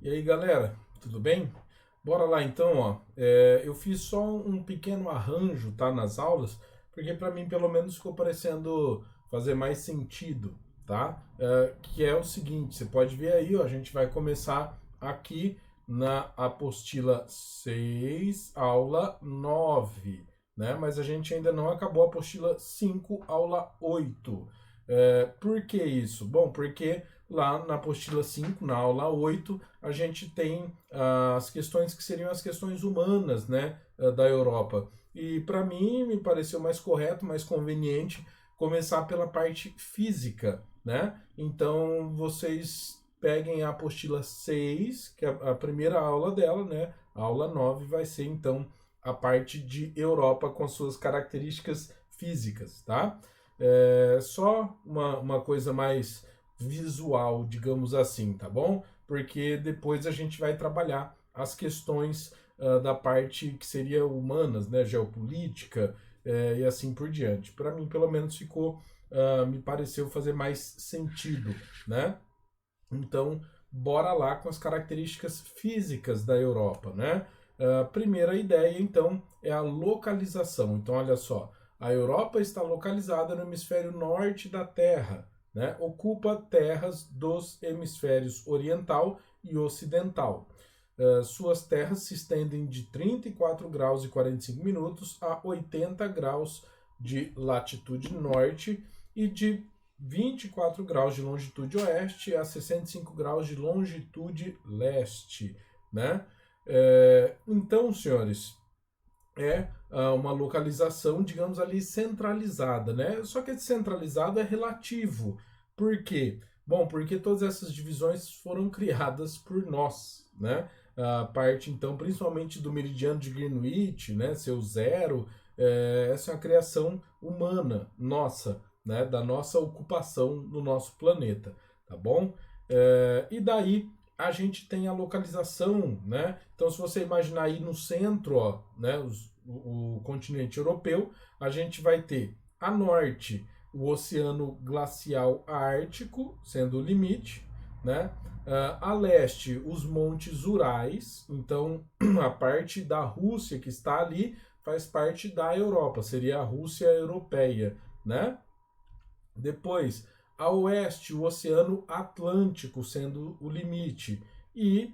E aí, galera, tudo bem? Bora lá então, ó. Eu fiz só um pequeno arranjo, tá, nas aulas, porque para mim pelo menos ficou parecendo fazer mais sentido, tá? Que é o seguinte, você pode ver aí, ó, a gente vai começar aqui na apostila 6, aula 9, né? Mas a gente ainda não acabou a apostila 5, aula 8. Por que isso? Bom, porque lá na apostila 5, na aula 8, a gente tem as questões que seriam as questões humanas, né, da Europa. E para mim me pareceu mais correto, mais conveniente começar pela parte física, né? Então vocês peguem a apostila 6, que é a primeira aula dela, né? A aula 9 vai ser então a parte de Europa com suas características físicas, tá? Só uma coisa mais visual, digamos assim, tá bom? Porque depois a gente vai trabalhar as questões da parte que seria humanas, né, geopolítica e assim por diante. Para mim, pelo menos, me pareceu fazer mais sentido, né? Então, bora lá com as características físicas da Europa, né? A primeira ideia, então, é a localização. Então, olha só, a Europa está localizada no hemisfério norte da Terra, né? Ocupa terras dos hemisférios oriental e ocidental. Suas terras se estendem de 34 graus e 45 minutos a 80 graus de latitude norte e de 24 graus de longitude oeste a 65 graus de longitude leste, né? Então, senhores, uma localização, digamos ali, centralizada, né? Só que esse centralizado é relativo. Por quê? Bom, porque todas essas divisões foram criadas por nós, né? A parte, então, principalmente do meridiano de Greenwich, né? Seu zero, essa é uma criação humana, nossa, né? Da nossa ocupação no nosso planeta, tá bom? E daí a gente tem a localização, né? Então, se você imaginar aí no centro, ó, né, o continente europeu, a gente vai ter a norte o Oceano Glacial Ártico, sendo o limite, né? A leste, os Montes Urais, então a parte da Rússia que está ali faz parte da Europa, seria a Rússia europeia, né? Depois, a oeste, o Oceano Atlântico sendo o limite. E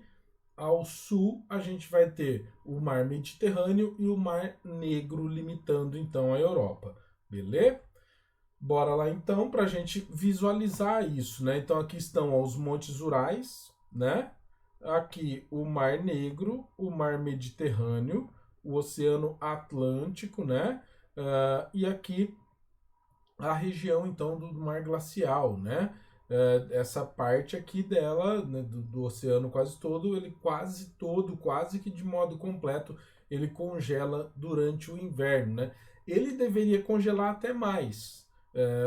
ao sul, a gente vai ter o Mar Mediterrâneo e o Mar Negro limitando então a Europa. Beleza? Bora lá então para a gente visualizar isso, né? Então aqui estão ó, os Montes Urais, né? Aqui o Mar Negro, o Mar Mediterrâneo, o Oceano Atlântico, né? E aqui a região então do mar glacial, né? Essa parte aqui dela, né, do oceano quase todo, ele quase todo, quase que de modo completo, ele congela durante o inverno, né? Ele deveria congelar até mais,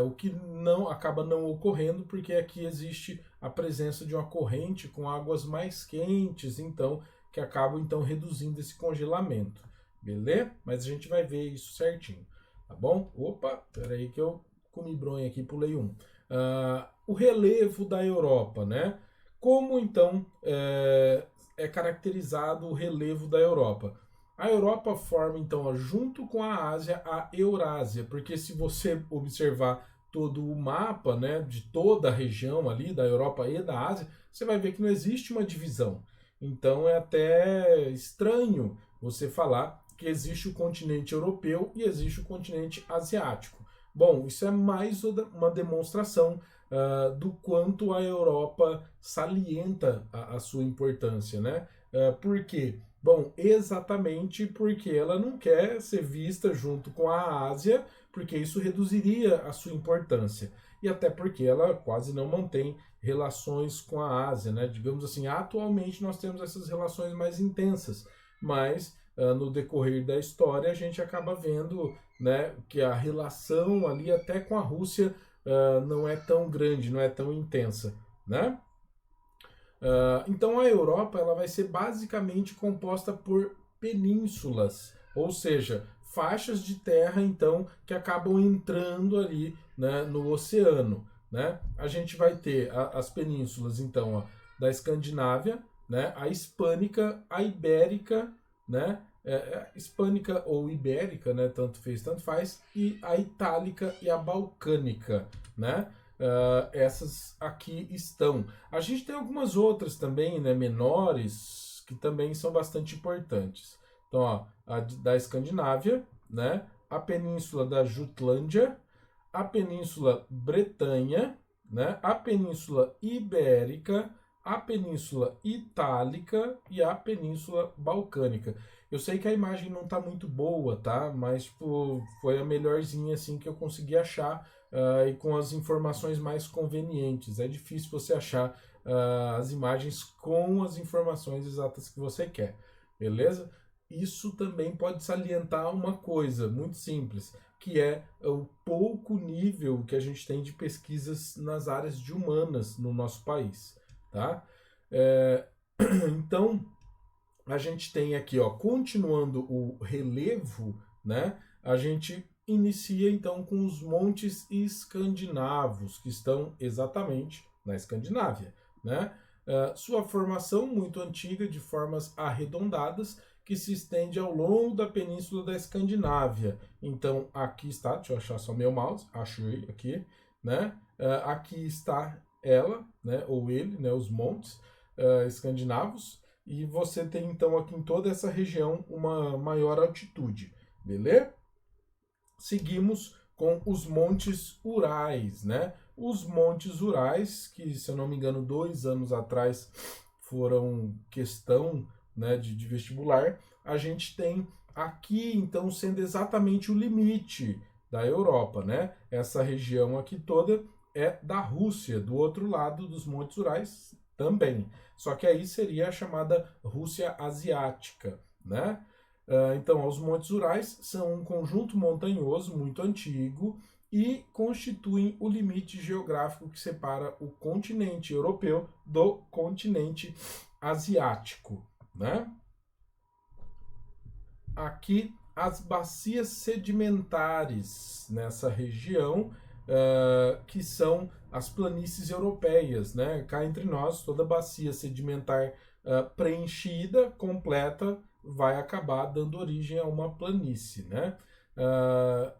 o que não acaba não ocorrendo porque aqui existe a presença de uma corrente com águas mais quentes, então que acabam então reduzindo esse congelamento, beleza? Mas a gente vai ver isso certinho. Tá bom? Opa, peraí que eu comi bronha aqui, pulei um. O relevo da Europa, né? Como então é caracterizado o relevo da Europa? A Europa forma então, junto com a Ásia, a Eurásia, porque se você observar todo o mapa, né, de toda a região ali da Europa e da Ásia, você vai ver que não existe uma divisão. Então é até estranho você falar que existe o continente europeu e existe o continente asiático. Bom, isso é mais uma demonstração do quanto a Europa salienta a sua importância, né? Por quê? Bom, exatamente porque ela não quer ser vista junto com a Ásia, porque isso reduziria a sua importância. E até porque ela quase não mantém relações com a Ásia, né? Digamos assim, atualmente nós temos essas relações mais intensas, mas no decorrer da história a gente acaba vendo, né, que a relação ali até com a Rússia não é tão grande, não é tão intensa, né? Então a Europa ela vai ser basicamente composta por penínsulas, ou seja, faixas de terra então que acabam entrando ali, né, no oceano, né? A gente vai ter as penínsulas então ó, da Escandinávia, né? A hispânica, a ibérica, né? Hispânica ou ibérica, né? Tanto fez, tanto faz, e a itálica e a balcânica, né? Essas aqui estão. A gente tem algumas outras também, né? Menores, que também são bastante importantes. Então, ó, a da Escandinávia, né? A península da Jutlândia, a península Bretanha, né? A península Ibérica, a península Itálica e a península Balcânica. Eu sei que a imagem não tá muito boa, tá? Mas tipo, foi a melhorzinha assim que eu consegui achar e com as informações mais convenientes. É difícil você achar as imagens com as informações exatas que você quer, beleza? Isso também pode salientar uma coisa muito simples, que é o pouco nível que a gente tem de pesquisas nas áreas de humanas no nosso país, tá? É, então, a gente tem aqui, ó, continuando o relevo, né? A gente inicia então com os montes escandinavos, que estão exatamente na Escandinávia, né? Sua formação muito antiga, de formas arredondadas, que se estende ao longo da península da Escandinávia. Então, aqui está, deixa eu achar só meu mouse, achei aqui, né? Aqui está ela, né? Ou ele, né? Os montes escandinavos. E você tem então aqui em toda essa região uma maior altitude, beleza? Seguimos com os Montes Urais, né? Os Montes Urais, que se eu não me engano 2 anos atrás foram questão, né, de vestibular, a gente tem aqui então sendo exatamente o limite da Europa, né? Essa região aqui toda é da Rússia, do outro lado dos Montes Urais também. Só que aí seria a chamada Rússia Asiática, né? Então, os Montes Urais são um conjunto montanhoso muito antigo e constituem o limite geográfico que separa o continente europeu do continente asiático, né? Aqui as bacias sedimentares nessa região, que são as planícies europeias, né? Cá entre nós, toda bacia sedimentar preenchida, completa, vai acabar dando origem a uma planície, né?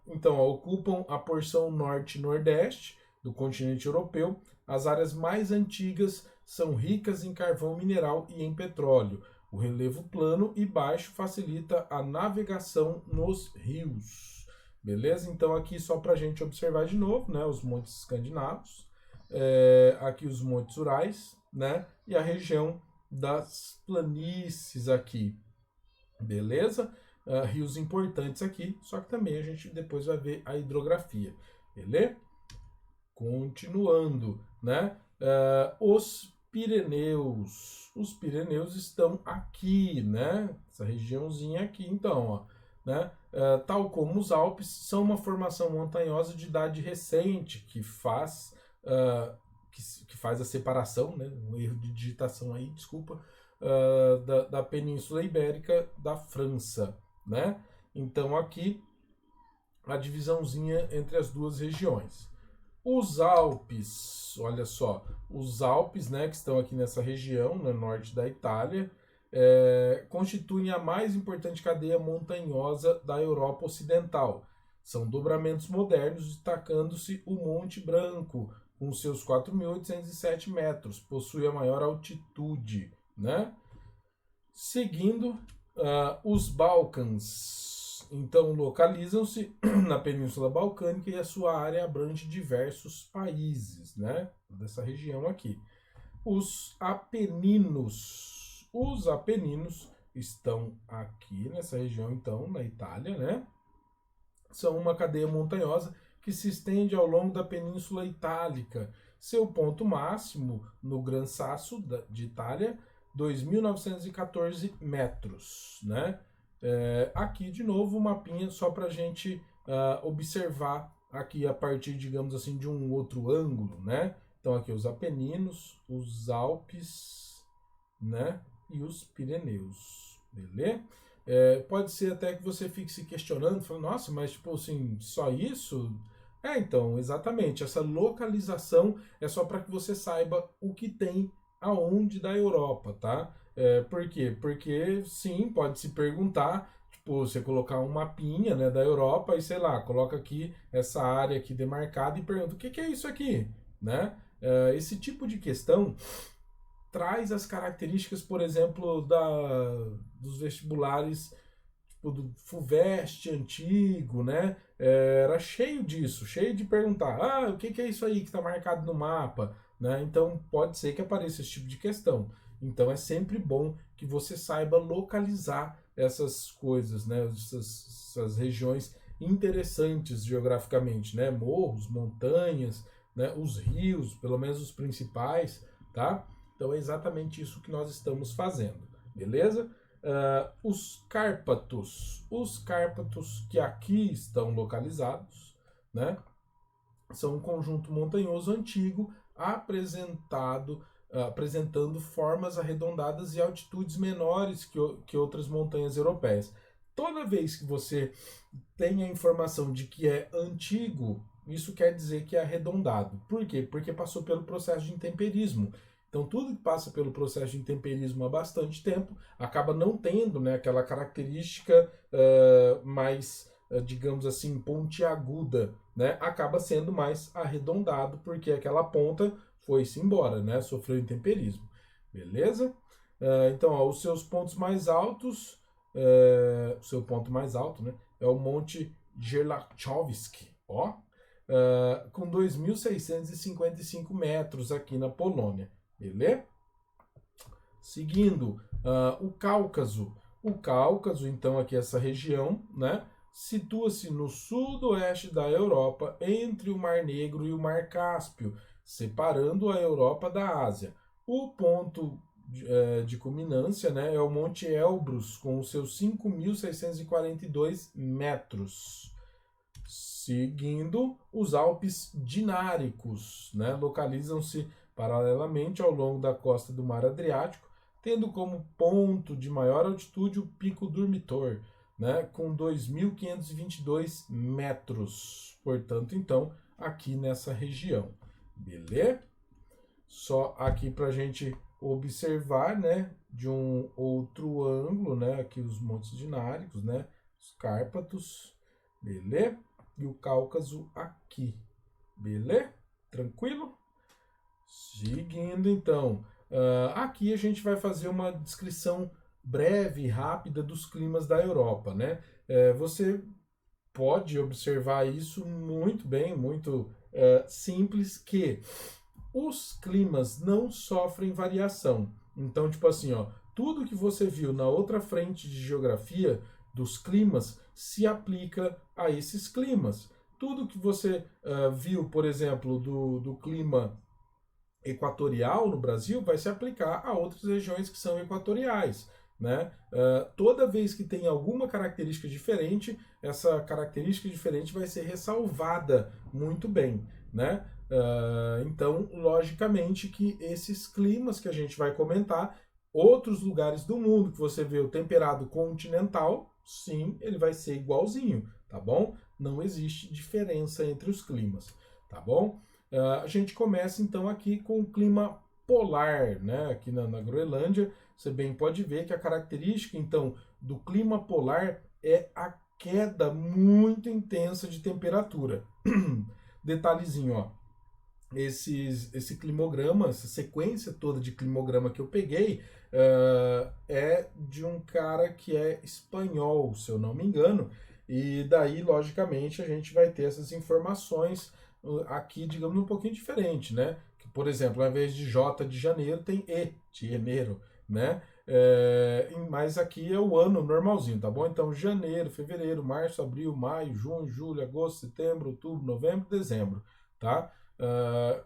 Então, ocupam a porção norte e nordeste do continente europeu. As áreas mais antigas são ricas em carvão mineral e em petróleo. O relevo plano e baixo facilita a navegação nos rios. Beleza? Então, aqui só para a gente observar de novo, né? Os montes escandinavos, aqui os montes Urais, né? E a região das planícies aqui. Beleza? Rios importantes aqui, só que também a gente depois vai ver a hidrografia. Beleza? Continuando, né? Os Pirineus. Os Pirineus estão aqui, né? Essa regiãozinha aqui, então, ó, né? Tal como os Alpes, são uma formação montanhosa de idade recente que faz, que faz a separação, né? Um erro de digitação aí, desculpa, da Península Ibérica da França, né? Então, aqui a divisãozinha entre as duas regiões. Os Alpes, olha só, os Alpes, né, que estão aqui nessa região, no norte da Itália, constituem a mais importante cadeia montanhosa da Europa Ocidental. São dobramentos modernos, destacando-se o Monte Branco, com seus 4.807 metros, possui a maior altitude, né? Seguindo, os Balcãs. Então, localizam-se na Península Balcânica e a sua área abrange diversos países, né? Dessa região aqui. Os Apeninos. Os Apeninos estão aqui nessa região, então, na Itália, né? São uma cadeia montanhosa que se estende ao longo da Península Itálica. Seu ponto máximo no Gran Sasso de Itália, 2.914 metros, né? Aqui, de novo, o mapinha só para a gente observar aqui a partir, digamos assim, de um outro ângulo, né? Então, aqui os Apeninos, os Alpes, né? E os Pirineus, beleza? Pode ser até que você fique se questionando, falando, nossa, mas tipo assim, só isso? Então, exatamente, essa localização é só para que você saiba o que tem aonde da Europa, tá? Por quê? Porque, sim, pode se perguntar, tipo, você colocar um mapinha, né, da Europa e, sei lá, coloca aqui essa área aqui demarcada e pergunta, o que é isso aqui, né? Esse tipo de questão traz as características, por exemplo, dos vestibulares tipo, do FUVEST antigo, né? Era cheio disso, cheio de perguntar, o que é isso aí que está marcado no mapa, né? Então pode ser que apareça esse tipo de questão. Então é sempre bom que você saiba localizar essas coisas, né? Essas regiões interessantes geograficamente, né? Morros, montanhas, né? Os rios, pelo menos os principais, tá? Então é exatamente isso que nós estamos fazendo, beleza? Os Cárpatos que aqui estão localizados, né, são um conjunto montanhoso antigo apresentando formas arredondadas e altitudes menores que outras montanhas europeias. Toda vez que você tem a informação de que é antigo, isso quer dizer que é arredondado. Por quê? Porque passou pelo processo de intemperismo. Então, tudo que passa pelo processo de intemperismo há bastante tempo acaba não tendo, né, aquela característica mais, digamos assim, pontiaguda, né? Acaba sendo mais arredondado porque aquela ponta foi-se embora, né? Sofreu intemperismo. Beleza? Então, ó, os seus pontos mais altos, o seu ponto mais alto, né, é o Monte Jelachowski, ó, com 2.655 metros aqui na Polônia. Beleza? Seguindo, o Cáucaso. O Cáucaso, então, aqui essa região, né, situa-se no sudoeste da Europa, entre o Mar Negro e o Mar Cáspio, separando a Europa da Ásia. O ponto de culminância, né, é o Monte Elbrus, com os seus 5.642 metros. Seguindo, os Alpes Dináricos, né, localizam-se paralelamente ao longo da costa do Mar Adriático, tendo como ponto de maior altitude o Pico Dormitor, né, com 2.522 metros. Portanto, então, aqui nessa região. Beleza? Só aqui para a gente observar, né, de um outro ângulo, né, aqui os Montes Dináricos, né, os Cárpatos, beleza? E o Cáucaso aqui, beleza? Tranquilo? Seguindo, então, aqui a gente vai fazer uma descrição breve e rápida dos climas da Europa, né? Você pode observar isso muito bem, muito simples, que os climas não sofrem variação. Então, tipo assim, ó, tudo que você viu na outra frente de geografia dos climas se aplica a esses climas. Tudo que você viu, por exemplo, do clima equatorial no Brasil vai se aplicar a outras regiões que são equatoriais. Né? Toda vez que tem alguma característica diferente, essa característica diferente vai ser ressalvada muito bem. Né? Então, logicamente que esses climas que a gente vai comentar, outros lugares do mundo que você vê o temperado continental, sim, ele vai ser igualzinho, tá bom? Não existe diferença entre os climas, tá bom? A gente começa então aqui com o clima polar, né? Aqui na Groenlândia, você bem pode ver que a característica então do clima polar é a queda muito intensa de temperatura. Detalhezinho, ó. Esse climograma, essa sequência toda de climograma que eu peguei é de um cara que é espanhol, se eu não me engano, e daí, logicamente, a gente vai ter essas informações aqui, digamos, um pouquinho diferente, né? Que, por exemplo, ao invés de J de janeiro, tem E de janeiro, né? Mas aqui é o ano normalzinho, tá bom? Então, janeiro, fevereiro, março, abril, maio, junho, julho, agosto, setembro, outubro, novembro, dezembro, tá?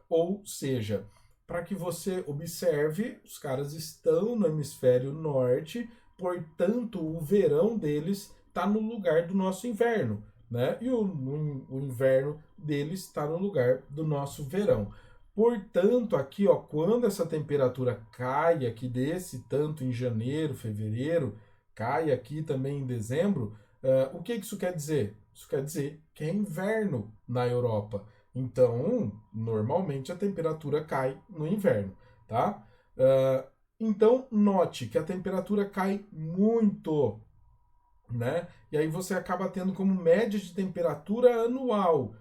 Ou seja, para que você observe, os caras estão no hemisfério norte, portanto, o verão deles está no lugar do nosso inverno, né? E o inverno deles está no lugar do nosso verão. Portanto, aqui, ó, quando essa temperatura cai aqui desse tanto em janeiro, fevereiro, cai aqui também em dezembro, o que isso quer dizer? Isso quer dizer que é inverno na Europa. Então, normalmente a temperatura cai no inverno, tá? Então, note que a temperatura cai muito, né? E aí você acaba tendo como média de temperatura anual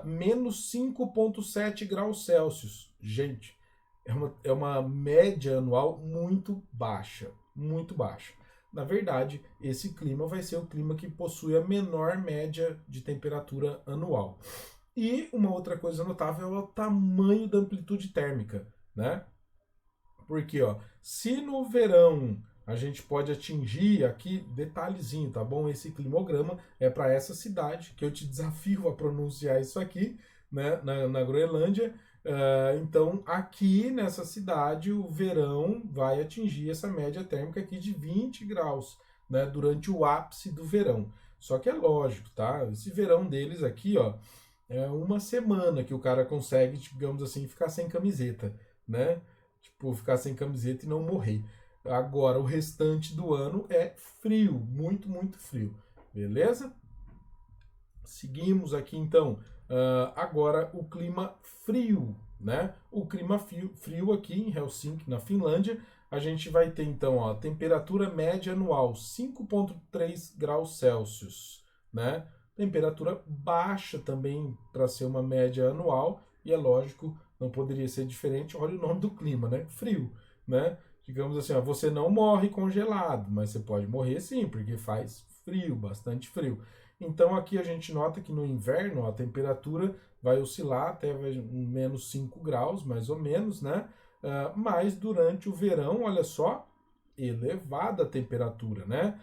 menos 5,7 graus Celsius. Gente, é uma média anual muito baixa, muito baixa. Na verdade, esse clima vai ser o clima que possui a menor média de temperatura anual. E uma outra coisa notável é o tamanho da amplitude térmica, né? Porque, ó, se no verão a gente pode atingir aqui, detalhezinho, tá bom? Esse climograma é para essa cidade, que eu te desafio a pronunciar isso aqui, né, na Groenlândia. Então, aqui nessa cidade, o verão vai atingir essa média térmica aqui de 20 graus, né, durante o ápice do verão. Só que é lógico, tá? Esse verão deles aqui, ó, é uma semana que o cara consegue, digamos assim, ficar sem camiseta, né? Tipo, ficar sem camiseta e não morrer. Agora, o restante do ano é frio, muito, muito frio. Beleza? Seguimos aqui então. Agora, o clima frio, né? O clima frio aqui em Helsinki, na Finlândia, a gente vai ter então ó, temperatura média anual 5,3 graus Celsius, né? Temperatura baixa também para ser uma média anual, e é lógico, não poderia ser diferente. Olha o nome do clima, né? Frio, né? Digamos assim, ó, você não morre congelado, mas você pode morrer sim, porque faz frio, bastante frio. Então aqui a gente nota que no inverno ó, a temperatura vai oscilar até menos 5 graus, mais ou menos, né? Mas durante o verão, olha só, elevada a temperatura, né?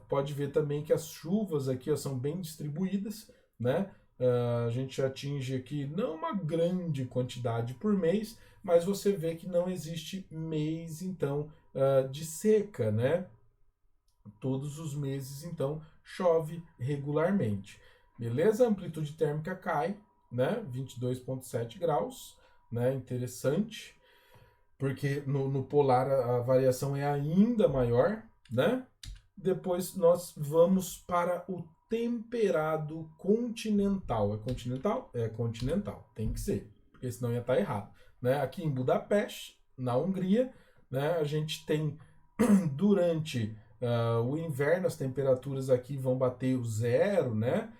Pode ver também que as chuvas aqui ó, são bem distribuídas, né? A gente atinge aqui não uma grande quantidade por mês, mas você vê que não existe mês, então, de seca, né? Todos os meses, então, chove regularmente. Beleza? A amplitude térmica cai, né? 22,7 graus, né? Interessante, porque no polar a variação é ainda maior, né? Depois nós vamos para o temperado continental. É continental? É continental, tem que ser, porque senão ia estar errado. Né? Aqui em Budapeste, na Hungria, né, a gente tem durante o inverno as temperaturas aqui vão bater o zero, né?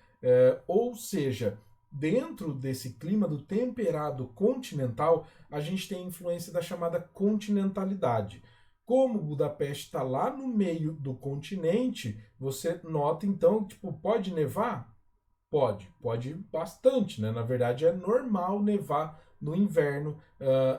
Ou seja, dentro desse clima do temperado continental, a gente tem a influência da chamada continentalidade. Como Budapeste está lá no meio do continente, você nota então, tipo, pode nevar? Pode bastante, né? Na verdade é normal nevar no inverno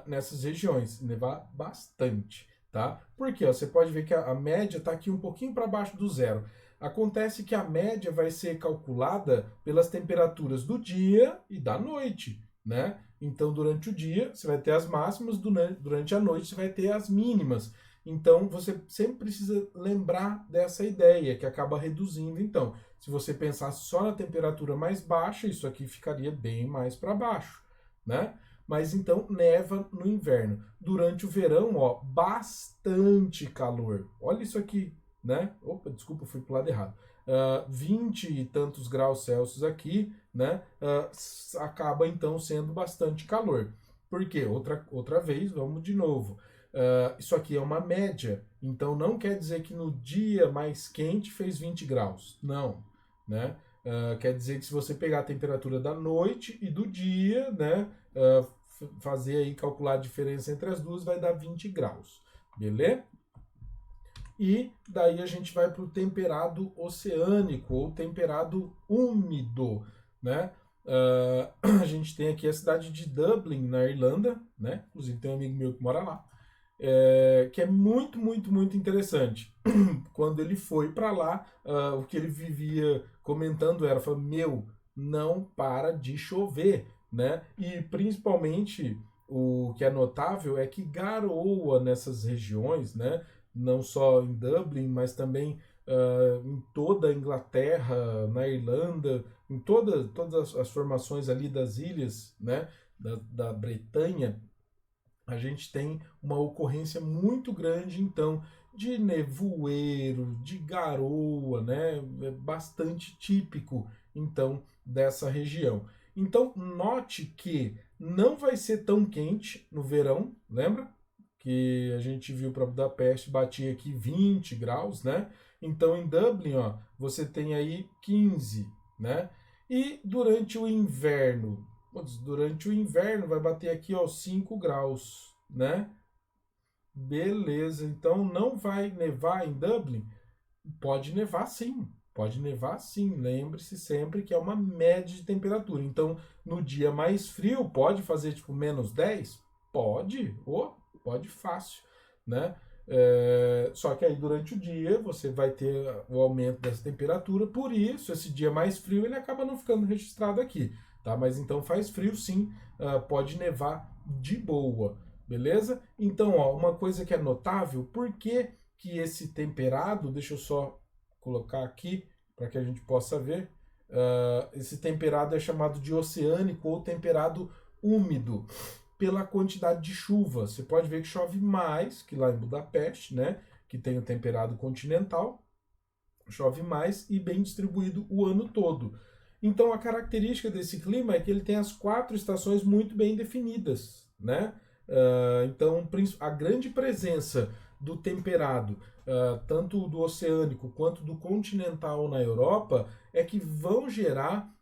nessas regiões, nevar bastante, tá? Porque ó, você pode ver que a média está aqui um pouquinho para baixo do zero. Acontece que a média vai ser calculada pelas temperaturas do dia e da noite, né? Então, durante o dia, você vai ter as máximas, durante a noite, você vai ter as mínimas. Então, você sempre precisa lembrar dessa ideia, que acaba reduzindo. Então, se você pensasse só na temperatura mais baixa, isso aqui ficaria bem mais para baixo, né? Mas então neva no inverno. Durante o verão, ó, bastante calor. Olha isso aqui, né? Opa, desculpa, fui pro lado errado. 20 e tantos graus Celsius aqui, né? Acaba então sendo bastante calor. Por quê? Outra vez, vamos de novo. Isso aqui é uma média, então não quer dizer que no dia mais quente fez 20 graus. Não, né? Quer dizer que se você pegar a temperatura da noite e do dia, né? Fazer aí, calcular a diferença entre as duas, vai dar 20 graus, beleza? E daí a gente vai para o temperado oceânico ou temperado úmido, né? A gente tem aqui a cidade de Dublin, na Irlanda, né? Inclusive tem um amigo meu que mora lá, que é muito, muito, muito interessante. Quando ele foi para lá, o que ele vivia comentando era, falando, meu, não para de chover, né? E principalmente o que é notável é que garoa nessas regiões, né? Não só em Dublin, mas também em toda a Inglaterra, na Irlanda, em todas as formações ali das ilhas, né? Da Bretanha, a gente tem uma ocorrência muito grande, então, de nevoeiro, de garoa, né? É bastante típico, então, dessa região. Então, note que não vai ser tão quente no verão, lembra? que a gente viu para Budapeste batia aqui 20 graus, né? Então em Dublin, ó, você tem aí 15, né? E durante o inverno, vai bater aqui, ó, 5 graus, né? Beleza, então não vai nevar em Dublin? Pode nevar sim, pode nevar sim. Lembre-se sempre que é uma média de temperatura. Então, no dia mais frio, pode fazer tipo -10? Pode, pode fácil, né? Só que aí durante o dia você vai ter o aumento dessa temperatura, por isso esse dia mais frio ele acaba não ficando registrado aqui, tá? Mas então faz frio sim, pode nevar de boa, beleza? Então, ó, uma coisa que é notável, por que esse temperado, deixa eu só colocar aqui para que a gente possa ver, esse temperado é chamado de oceânico ou temperado úmido, pela quantidade de chuva. Você pode ver que chove mais que lá em Budapeste, né? Que tem o temperado continental, chove mais e bem distribuído o ano todo. Então a característica desse clima é que ele tem as 4 estações muito bem definidas, né? Então a grande presença do temperado, tanto do oceânico quanto do continental na Europa, é que vão gerar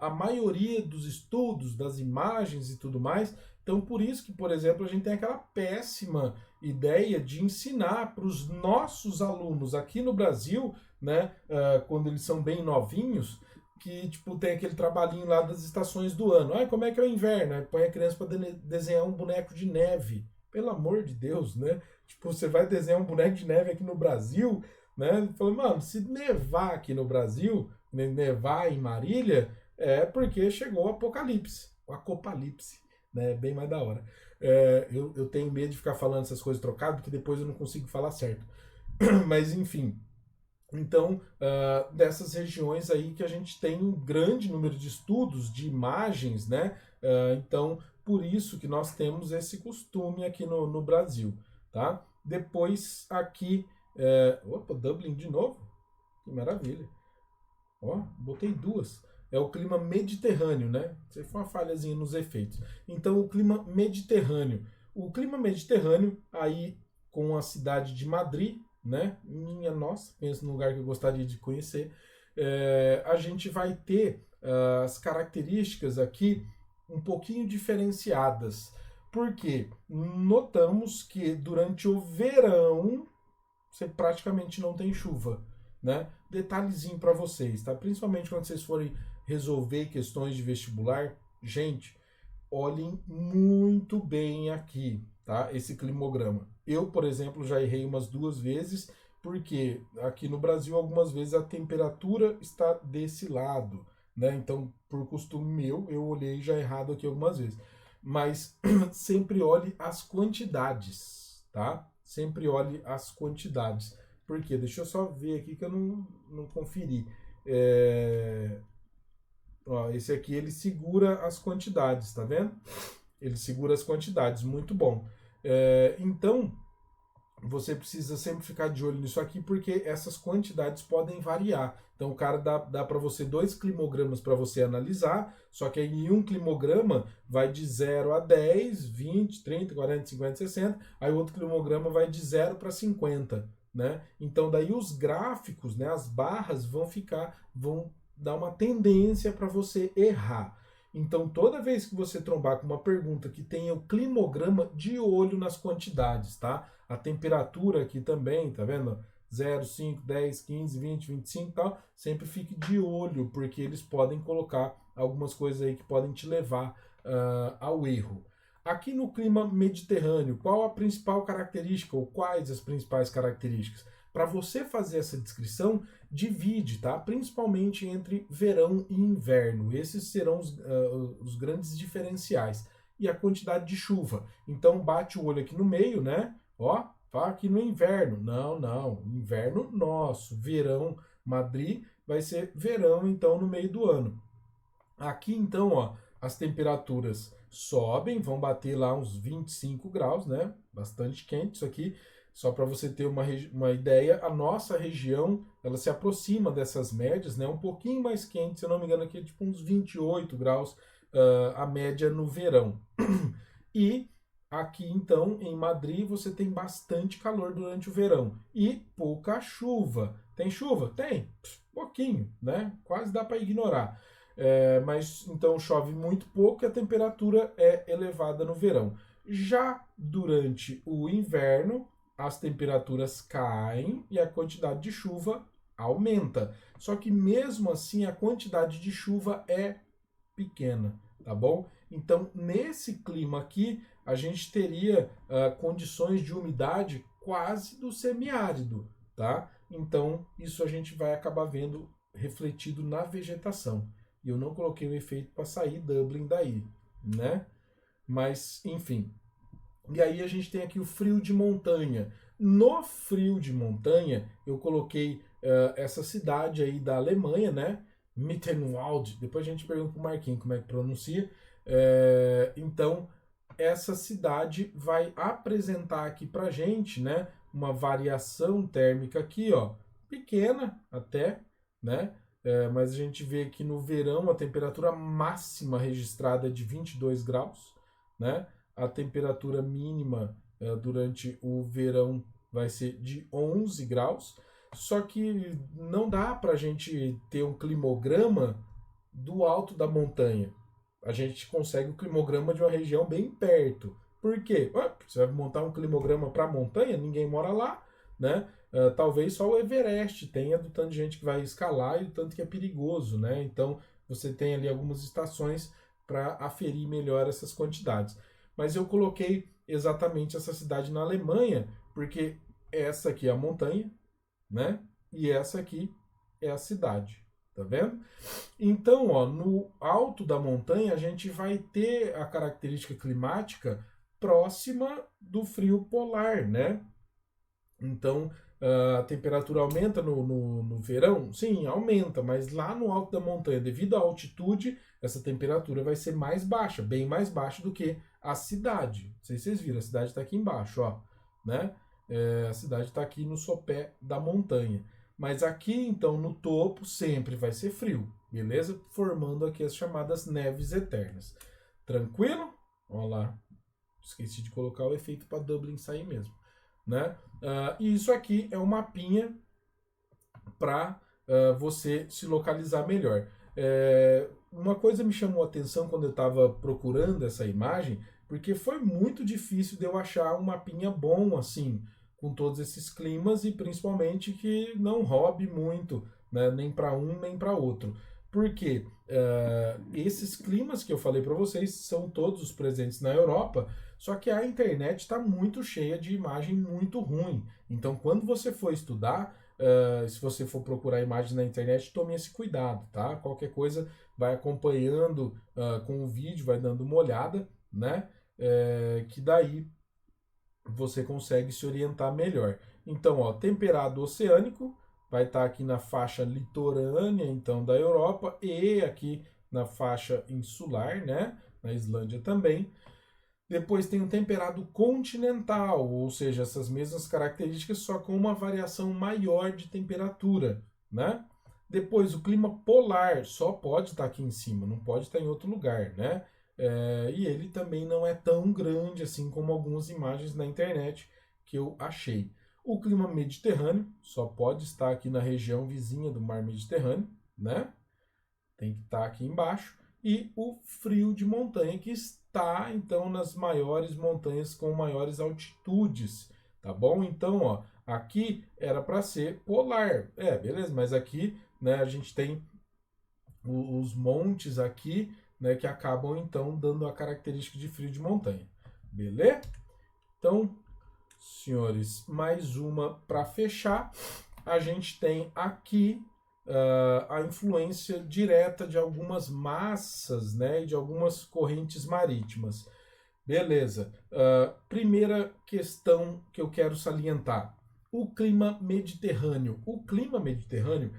a maioria dos estudos, das imagens e tudo mais. Então, por isso que, por exemplo, a gente tem aquela péssima ideia de ensinar para os nossos alunos aqui no Brasil, né, quando eles são bem novinhos, que tipo tem aquele trabalhinho lá das estações do ano. Como é que é o inverno? Aí põe a criança para desenhar um boneco de neve. Pelo amor de Deus, né? Tipo, você vai desenhar um boneco de neve aqui no Brasil, né? Falei, mano, se nevar aqui no Brasil, nevar em Marília, é porque chegou o apocalipse, o acopalipse, né? Bem mais da hora. Eu tenho medo de ficar falando essas coisas trocadas, porque depois eu não consigo falar certo. Mas, enfim. Então, dessas regiões aí que a gente tem um grande número de estudos, de imagens, né? Então, por isso que nós temos esse costume aqui no Brasil, tá? Depois aqui, opa, Dublin de novo, que maravilha. Ó, botei 2. É o clima mediterrâneo, né? Isso foi uma falhazinha nos efeitos. Então, o clima mediterrâneo. O clima mediterrâneo, aí com a cidade de Madrid, né? Minha nossa, penso num lugar que eu gostaria de conhecer. A gente vai ter as características aqui um pouquinho diferenciadas. Porque notamos que durante o verão você praticamente não tem chuva, né? Detalhezinho para vocês, tá? Principalmente quando vocês forem resolver questões de vestibular, gente, olhem muito bem aqui, tá? Esse climograma. Eu, por exemplo, já errei umas 2 vezes, porque aqui no Brasil algumas vezes a temperatura está desse lado, né? Então, por costume meu, eu olhei já errado aqui algumas vezes. Mas sempre olhe as quantidades, tá? Sempre olhe as quantidades. Por quê? Deixa eu só ver aqui que eu não conferi. Ó, esse aqui ele segura as quantidades, tá vendo? Ele segura as quantidades, muito bom. Então, você precisa sempre ficar de olho nisso aqui, porque essas quantidades podem variar. Então, o cara dá para você 2 climogramas para você analisar, só que aí em um climograma vai de 0 a 10, 20, 30, 40, 50, 60, aí o outro climograma vai de 0 para 50, né? Então, daí os gráficos, né, as barras vão dar uma tendência para você errar. Então, toda vez que você trombar com uma pergunta que tenha o climograma, de olho nas quantidades, tá? A temperatura aqui também, tá vendo? 0, 5, 10, 15, 20, 25 e tal. Sempre fique de olho, porque eles podem colocar algumas coisas aí que podem te levar ao erro. Aqui no clima mediterrâneo, qual a principal característica, ou quais as principais características? Para você fazer essa descrição, divide, tá? Principalmente entre verão e inverno. Esses serão os grandes diferenciais. E a quantidade de chuva. Então, bate o olho aqui no meio, né? Ó, tá aqui no inverno. Não. Inverno nosso. Verão, Madrid, vai ser verão, então, no meio do ano. Aqui, então, ó, as temperaturas sobem, vão bater lá uns 25 graus, né? Bastante quente isso aqui. Só para você ter uma ideia, a nossa região, ela se aproxima dessas médias, né? Um pouquinho mais quente, se eu não me engano, aqui é tipo uns 28 graus a média no verão. E Aqui, então, em Madrid, você tem bastante calor durante o verão e pouca chuva. Tem chuva? Tem, pouquinho, né? Quase dá para ignorar. Mas então chove muito pouco e a temperatura é elevada no verão. Já durante o inverno, as temperaturas caem e a quantidade de chuva aumenta. Só que mesmo assim a quantidade de chuva é pequena, tá bom? Então, nesse clima aqui, a gente teria condições de umidade quase do semiárido, tá? Então, isso a gente vai acabar vendo refletido na vegetação. E eu não coloquei o efeito para sair Dublin daí, né? Mas, enfim. E aí a gente tem aqui o frio de montanha. No frio de montanha, eu coloquei essa cidade aí da Alemanha, né? Mittenwald. Depois a gente pergunta pro Marquinhos como é que pronuncia. Então, essa cidade vai apresentar aqui pra gente, né? Uma variação térmica aqui, ó. Pequena até, né? Mas a gente vê que no verão a temperatura máxima registrada é de 22 graus, né? A temperatura mínima durante o verão vai ser de 11 graus, só que não dá para a gente ter um climograma do alto da montanha. A gente consegue o climograma de uma região bem perto. Por quê? Você vai montar um climograma para a montanha, ninguém mora lá, né? Talvez só o Everest tenha do tanto de gente que vai escalar e do tanto que é perigoso, né? Então você tem ali algumas estações para aferir melhor essas quantidades. Mas eu coloquei exatamente essa cidade na Alemanha, porque essa aqui é a montanha, né? E essa aqui é a cidade, tá vendo? Então, ó, no alto da montanha a gente vai ter a característica climática próxima do frio polar, né? Então, a temperatura aumenta no verão? Sim, aumenta, mas lá no alto da montanha, devido à altitude, essa temperatura vai ser mais baixa, bem mais baixa do que a cidade. Não sei se vocês viram, a cidade está aqui embaixo, ó, né? A cidade está aqui no sopé da montanha. Mas aqui, então, no topo, sempre vai ser frio, beleza? Formando aqui as chamadas neves eternas. Tranquilo? Olha lá. Esqueci de colocar o efeito para Dublin sair mesmo, né? E isso aqui é um mapinha para você se localizar melhor. Uma coisa me chamou a atenção quando eu estava procurando essa imagem, porque foi muito difícil de eu achar um mapinha bom assim, com todos esses climas e principalmente que não roube muito, né, nem para um nem para outro. Porque esses climas que eu falei para vocês são todos presentes na Europa, só que a internet está muito cheia de imagem muito ruim. Então, quando você for estudar, se você for procurar imagens na internet, tome esse cuidado, tá? Qualquer coisa, vai acompanhando com o vídeo, vai dando uma olhada, né? Que daí você consegue se orientar melhor. Então, ó, temperado oceânico vai estar aqui na faixa litorânea, então, da Europa e aqui na faixa insular, né? Na Islândia também. Depois tem o temperado continental, ou seja, essas mesmas características, só com uma variação maior de temperatura, né? Depois, o clima polar só pode estar aqui em cima, não pode estar em outro lugar, né? E ele também não é tão grande assim como algumas imagens na internet que eu achei. O clima mediterrâneo só pode estar aqui na região vizinha do mar Mediterrâneo, né? Tem que estar aqui embaixo. E o frio de montanha, que está, então, nas maiores montanhas com maiores altitudes, tá bom? Então, ó, aqui era para ser polar. Beleza, mas aqui, né, a gente tem os montes aqui, né, que acabam, então, dando a característica de frio de montanha. Beleza? Então, senhores, mais uma para fechar. A gente tem aqui a influência direta de algumas massas, né, e de algumas correntes marítimas. Beleza. Primeira questão que eu quero salientar. O clima mediterrâneo. O clima mediterrâneo,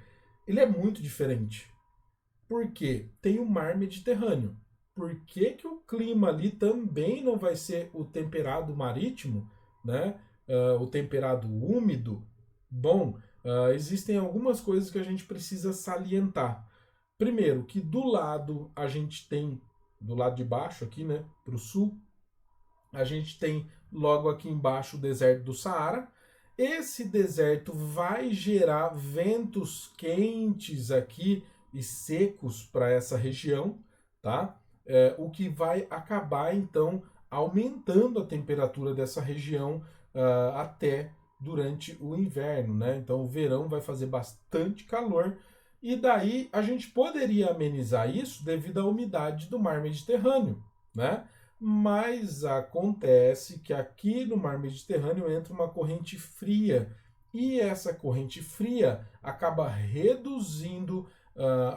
ele é muito diferente. Por quê? Tem o mar Mediterrâneo. Por que o clima ali também não vai ser o temperado marítimo, né? O temperado úmido? Bom, existem algumas coisas que a gente precisa salientar. Primeiro, que do lado a gente tem, do lado de baixo aqui, né, para o sul, A gente tem logo aqui embaixo o deserto do Saara. Esse deserto vai gerar ventos quentes aqui e secos para essa região, tá? O que vai acabar, então, aumentando a temperatura dessa região até durante o inverno, né? Então, o verão vai fazer bastante calor e daí a gente poderia amenizar isso devido à umidade do mar Mediterrâneo, né? Mas acontece que aqui no mar Mediterrâneo entra uma corrente fria e essa corrente fria acaba reduzindo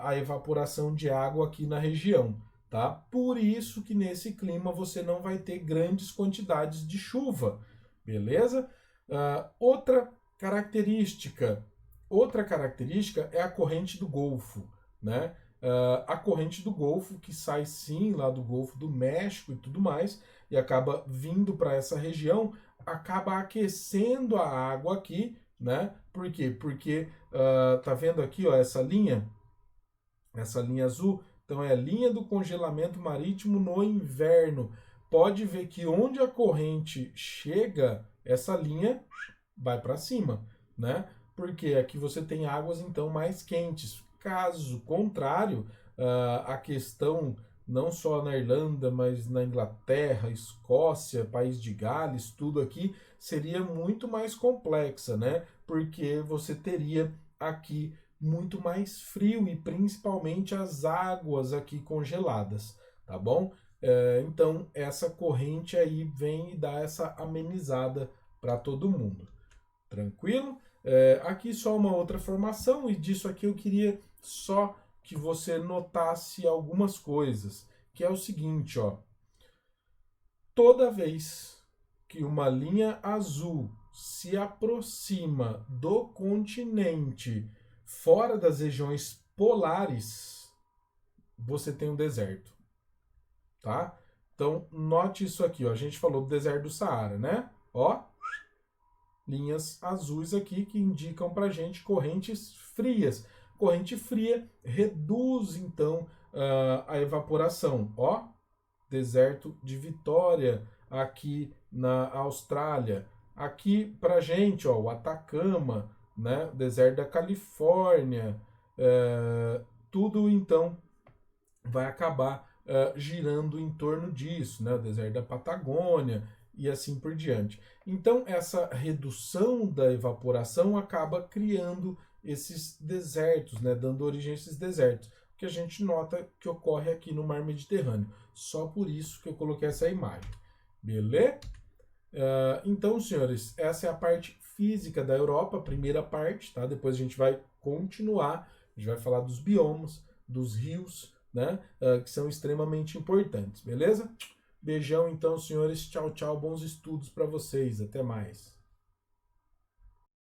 a evaporação de água aqui na região, tá? Por isso que nesse clima você não vai ter grandes quantidades de chuva, beleza? Outra característica é a corrente do Golfo, né? A corrente do Golfo, que sai sim lá do Golfo do México e tudo mais, e acaba vindo para essa região, acaba aquecendo a água aqui, né? Por quê? Porque tá vendo aqui, ó, essa linha azul, então é a linha do congelamento marítimo no inverno. Pode ver que onde a corrente chega, essa linha vai para cima, né? Porque aqui você tem águas então mais quentes. Caso contrário, a questão não só na Irlanda, mas na Inglaterra, Escócia, País de Gales, tudo aqui seria muito mais complexa, né? Porque você teria aqui muito mais frio e principalmente as águas aqui congeladas, tá bom? Então essa corrente aí vem e dá essa amenizada para todo mundo. Tranquilo? Aqui só uma outra formação, e disso aqui eu queria só que você notasse algumas coisas, que é o seguinte, ó. Toda vez que uma linha azul se aproxima do continente fora das regiões polares, você tem um deserto, tá? Então, note isso aqui, ó. A gente falou do deserto do Saara, né? Ó, linhas azuis aqui que indicam para gente correntes frias. Corrente fria reduz então a evaporação. Ó, deserto de Vitória aqui na Austrália. Aqui para gente, ó, o Atacama, né, deserto da Califórnia. Tudo então vai acabar girando em torno disso, né, o deserto da Patagônia e assim por diante. Então, essa redução da evaporação acaba criando esses desertos, né, dando origem a esses desertos, que a gente nota que ocorre aqui no mar Mediterrâneo. Só por isso que eu coloquei essa imagem. Beleza? Então, senhores, essa é a parte física da Europa, a primeira parte, tá? Depois a gente vai continuar, a gente vai falar dos biomas, dos rios, né, que são extremamente importantes, beleza? Beijão então, senhores. Tchau, tchau. Bons estudos para vocês. Até mais.